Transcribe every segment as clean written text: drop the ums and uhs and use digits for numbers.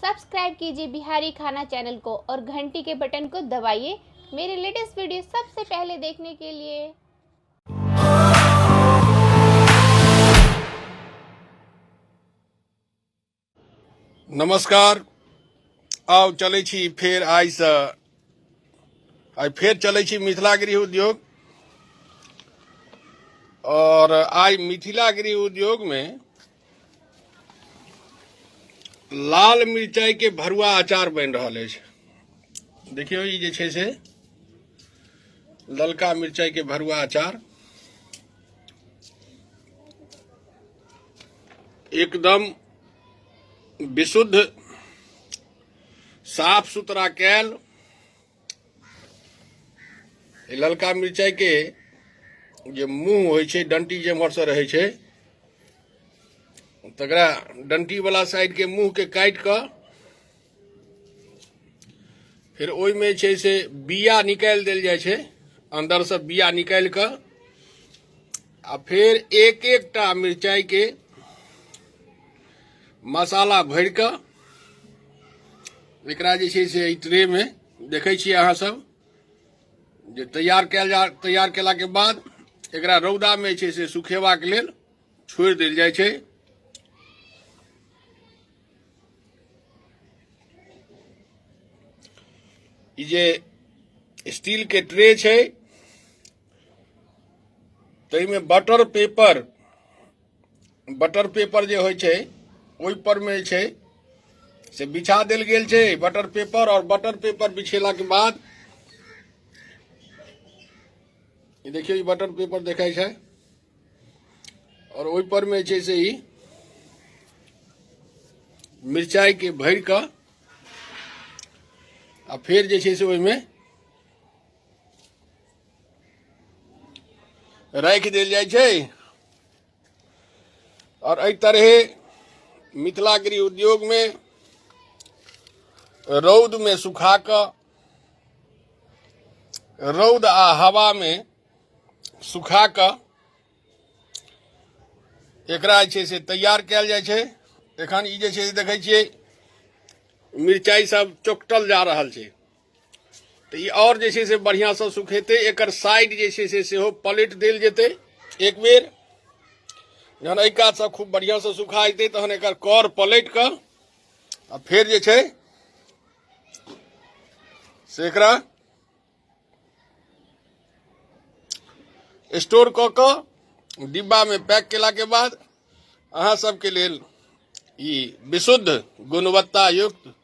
Subscribe कीजिए बिहारी खाना channel को और घंटी के बटन को दबाइए मेरे लेटेस्ट वीडियो सबसे पहले देखने के लिए। नमस्कार। आओ चले छी फेर आइ फेर चले छी मिथिला गृह उद्योग। और आई मिथिला गृह उद्योग में लाल मिरचाई के भरुआ अचार बन रहा है। देखियो ये जे छे से ललका मिरचाई के भरुआ अचार एकदम विशुद्ध साफ सुथरा कैल। ललका मिरचाई के जे मुंह होय छे डंटी जेम्हर से रहे छे तकरा डंटी वाला साइड के मुंह के काट के फिर ओई में छे से बिया निकाल देल जाय छे, अंदर से बिया निकाल के आ फिर एक एकटा मिरचाई के मसाला भर के एकरा जे छे से ट्रे में देखे छी अहाँ सब जे तैयार केला के बाद एकरा रौदा में छे से सुखेवा के लेल छोड़ देल जाय छे। ई जे स्टील के ट्रे छे तई में बटर पेपर जे होय छे ओई पर में छे से बिछा देल गेल छे बटर पेपर। और बटर पेपर बिछेला के बाद ये देखियो, ये बटर पेपर देखाय छे और ओई पर में छे से ही मिरचाई के भर के आ फिर जे छे से ओई में रख देल जाय छे। और एई तरह मिथिला गृह उद्योग में रौद में सुखा के रौद आ हवा में सुखा के एकरा छे से तैयार कैल जाय छे। एखन ई जे छे देखे छियै मिरचाई सब चोकटल जा रहल छे तो ई और जे छे से बढ़िया से सुखेते। एकर साइड जे छे से सेहो पलट देल जेते एक बेर। जहन एहि कात से खूब बढ़िया से सुखा जेते तहन एकर कौर पलट के आ फिर जे छे से एकरा स्टोर क के डिब्बा में पैक केला के बाद अहाँ सबके लेल ई विशुद्ध गुणवत्ता युक्त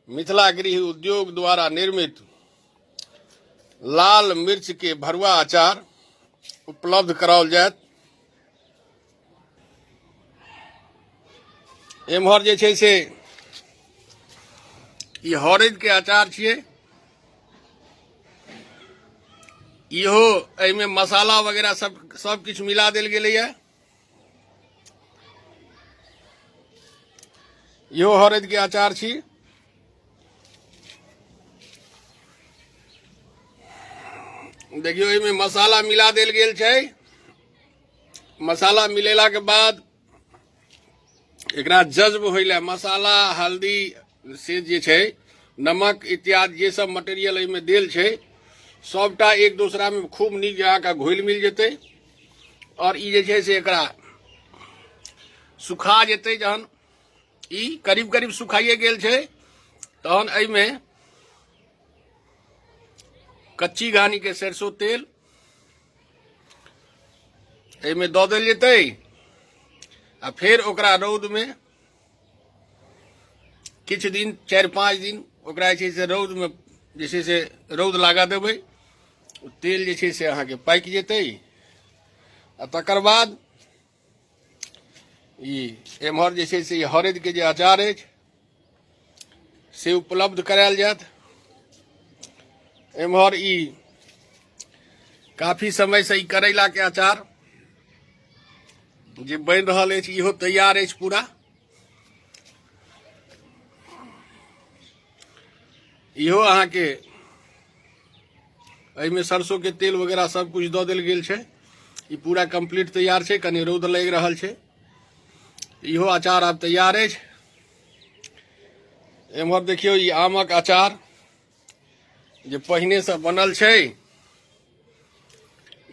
मिथिला गृह उद्योग द्वारा निर्मित लाल मिर्च के भरुआ अचार उपलब्ध कराओल जायत। एम्हर जे छे से ई हरैद के अचार छियै। इहो एहिमे मसाला वगैरह सब किछु मिला देल गेलै है। इहो हरैद के अचार छी। देखियो एहिमे मसाला मिला देल गेल छै। मसाला मिलेला के बाद एकरा जज्ब होइले मसाला हल्दी से जे छै नमक इत्यादि जे सब मटेरियल एहिमे देल छै सबटा एक दूसरा में खूब नीक जगह घुल मिल जेते। और ई जे छै से एकरा सुखा जेते। जहन ई करीब करीब सुखाइए गेल छै तहन एहिमे कच्ची घानी के सरसों तेल एहिमे दऽ देल जेते आ फिर ओकरा रौद में किछ दिन 4-5 दिन ओकरा जे छै से रौद में जे छै से रौद लगा देबै। तेल जे छै से अहाँ के पाकि जेतै आ तकर बाद ई एम्हर जे छै से हरैद के जे अचार अछि से उपलब्ध करायल जायत। एम्हर ई काफी समय से ई करैला के अचार जे बन रहल अछि इहो तैयार अछि पूरा। इहो अहाँ के एहिमे सरसों के तेल वगैरह सब कुछ दऽ देल गेल छै। ई पूरा कंप्लीट तैयार छै। कनी रौद लागि रहल छै। इहो अचार आब तैयार अछि। एम्हर देखियो ई आमक अचार जे पहिने से बनल छै,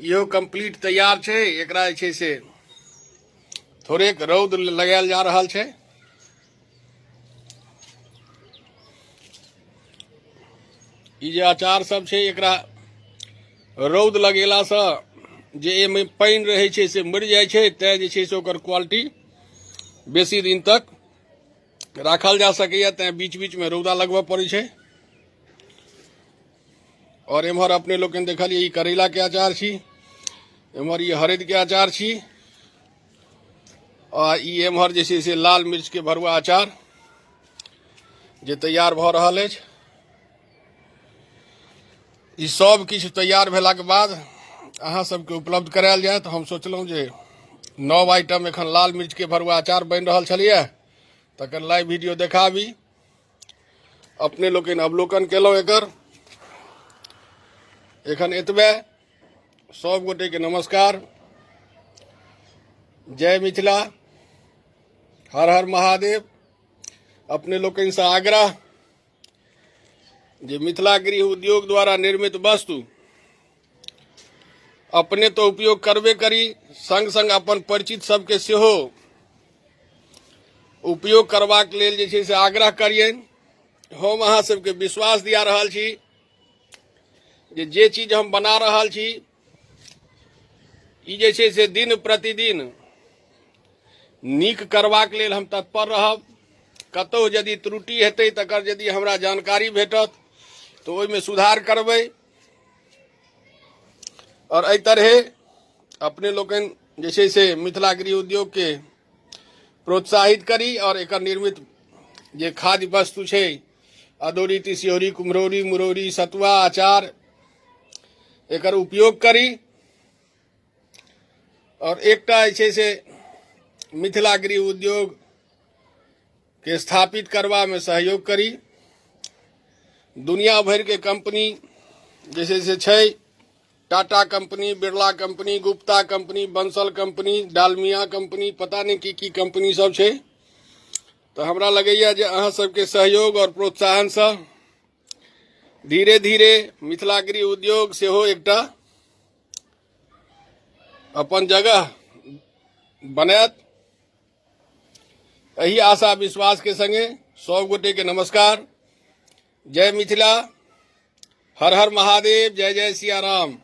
इहो कंप्लीट तैयार छै। एकरा जे छै से थोड़ेक रौद लगायल जा रहल छै। ई जे अचार सब छै एकरा रौद लगेला से जे एमे पानि रहै छै से मरि जाइ छै, तें जे छै से ओकर क्वालिटी बेसी दिन तक राखल जा सकैया, तें बीच बीच में रौदा लगबऽ पड़ै छै। और एम्हर अपने लोग देखलिए ई करेला के अचार छी, एम्हर ई हरद के अचार छी, आ ई एम्हर जे छै से लाल मिर्च के भरुआ अचार जे तैयार भऽ रहल अछि। ई सब किछु तैयार भेला के बाद अहाँ सबके उपलब्ध करायल जाए, तो हम सोचलहुँ जे 9 आइटम एखन लाल मिर्च के भरुआ अचार बनि रहल छलिए, तकर लाइव वीडियो देखाबी, अपने लोग अवलोकन केलहुँ एकर। एखन एतबे। सब गोटे के नमस्कार, जय मिथिला, हर हर महादेव। अपने लोग से आग्रह जे मिथिला गृह उद्योग द्वारा निर्मित वस्तु अपने तो उपयोग करबे करी, संग संग अपन परिचित सबके सेहो उपयोग करबाक लेल जे छै से आग्रह करियन। हम अहाँ सबके विश्वास दिया रहल छी जे चीज हम बना रहल छी ई जे छै से दिन प्रतिदिन नीक करबाक लेल हम तत्पर रहब। कतौ यदि त्रुटि हेतै तकर यदि हमरा जानकारी भेटत तो ओहिमे सुधार करबै। और एहि तरहे अपने लोगन जे छै से मिथिला गृह उद्योग के प्रोत्साहित करी और एकर निर्मित जे खाद्य वस्तु छै, अदौरी, तिसियौरी, कुम्हरौरी, मुरौरी, सतुआ, अचार, एकर उपयोग करी। और एकटा जे छै से मिथिला गृह उद्योग के स्थापित करवा में सहयोग करी। दुनिया भर के कंपनी जैसे से छै, Tata company, Birla company, Gupta company, Bansal company, Dalmia company, पता नहीं की कंपनी सब छै। तो हमरा लगैया जे अहाँ सबके सहयोग और प्रोत्साहन से धीरे धीरे मिथिला गृह उद्योग सेहो एकटा अपन जगह बनैत। यही आशा विश्वास के संगे सब गोटे के नमस्कार, जय मिथिला, हर हर महादेव, जय जय सिया राम।